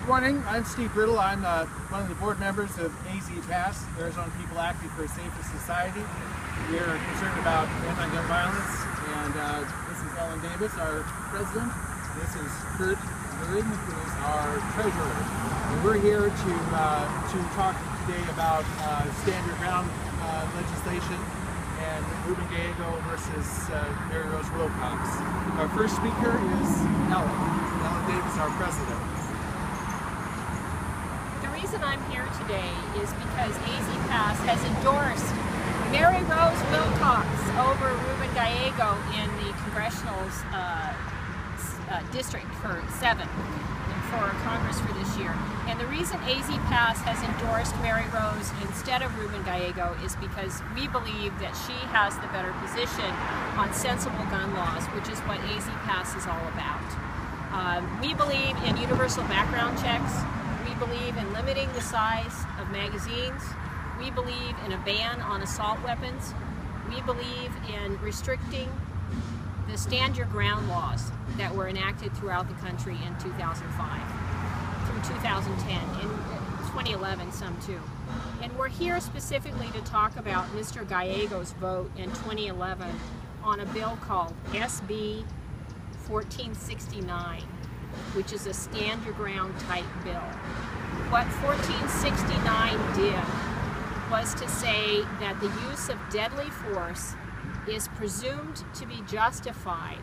Good morning, I'm Steve Brittle. I'm one of the board members of AZPASS, Arizona People Acting for a Safer Society. We are concerned about anti-gun violence, and this is Ellen Davis, our president. This is Kurt Ruben, who is our treasurer. And we're here to talk today about stand your ground legislation and Ruben Gallego versus Mary Rose Wilcox. Our first speaker is Ellen Davis, our president. The reason I'm here today is because AZPASS has endorsed Mary Rose Wilcox over Ruben Gallego in the Congressional District for 7 for Congress for this year. And the reason AZPASS has endorsed Mary Rose instead of Ruben Gallego is because we believe that she has the better position on sensible gun laws, which is what AZPASS is all about. We believe in universal background checks. We believe in limiting the size of magazines. We believe in a ban on assault weapons. We believe in restricting the stand your ground laws that were enacted throughout the country in 2005 through 2010, in 2011 some too. And we're here specifically to talk about Mr. Gallego's vote in 2011 on a bill called SB 1469, which is a stand your ground type bill. What 1469 did was to say that the use of deadly force is presumed to be justified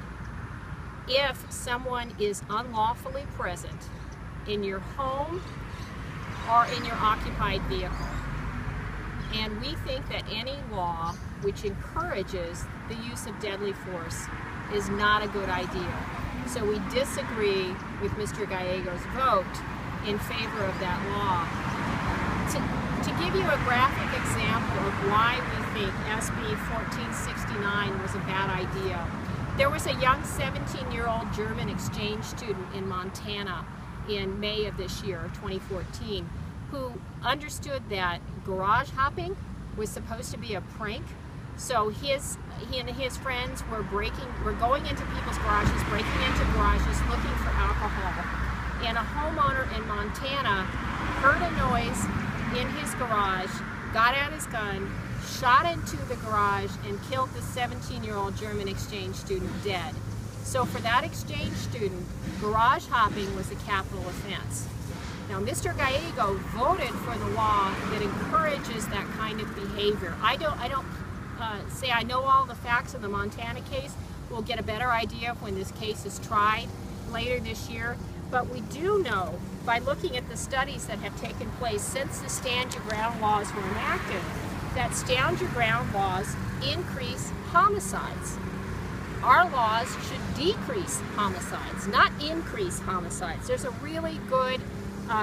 if someone is unlawfully present in your home or in your occupied vehicle. And we think that any law which encourages the use of deadly force is not a good idea. So we disagree with Mr. Gallego's vote in favor of that law. To give you a graphic example of why we think SB 1469 was a bad idea, there was a young 17-year-old German exchange student in Montana in May of this year, 2014, who understood that garage hopping was supposed to be a prank. So he and his friends were going into people's garages, breaking into garages, looking for alcohol. And a homeowner in Montana heard a noise in his garage, got out his gun, shot into the garage, and killed the 17-year-old German exchange student dead. So for that exchange student, garage hopping was a capital offense. Now, Mr. Gallego voted for the law that encourages that kind of behavior. I don't say I know all the facts of the Montana case. We'll get a better idea when this case is tried later this year. But we do know, by looking at the studies that have taken place since the stand your ground laws were enacted, that stand your ground laws increase homicides. Our laws should decrease homicides, not increase homicides. There's a really good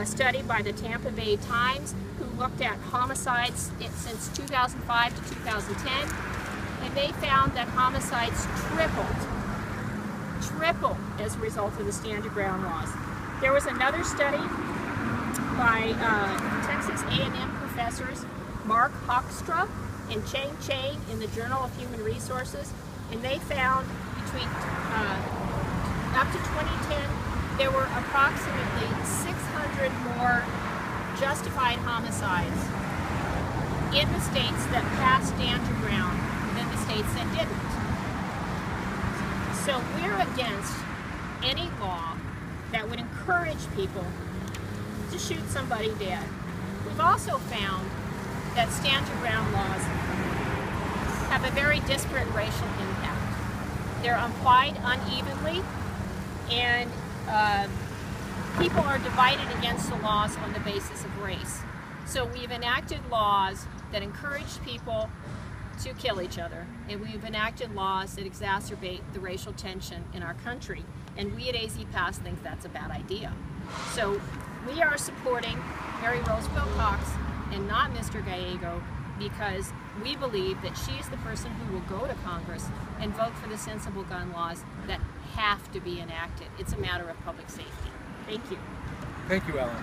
study by the Tampa Bay Times who looked at homicides since 2005 to 2010, and they found that homicides tripled as a result of the stand your ground laws. There was another study by Texas A&M professors Mark Hoekstra and Chang Chang in the Journal of Human Resources, and they found between up to 2010 there were approximately 600 more justified homicides in the states that passed stand your ground than the states that didn't. So we're against any law that would encourage people to shoot somebody dead. We've also found that stand your ground laws have a very disparate racial impact. They're applied unevenly, and people are divided against the laws on the basis of race. So we've enacted laws that encourage people to kill each other, and we've enacted laws that exacerbate the racial tension in our country, and we at AZPASS think that's a bad idea. So we are supporting Mary Rose Wilcox and not Mr. Gallego because we believe that she is the person who will go to Congress and vote for the sensible gun laws that have to be enacted. It's a matter of public safety. Thank you. Thank you, Ellen.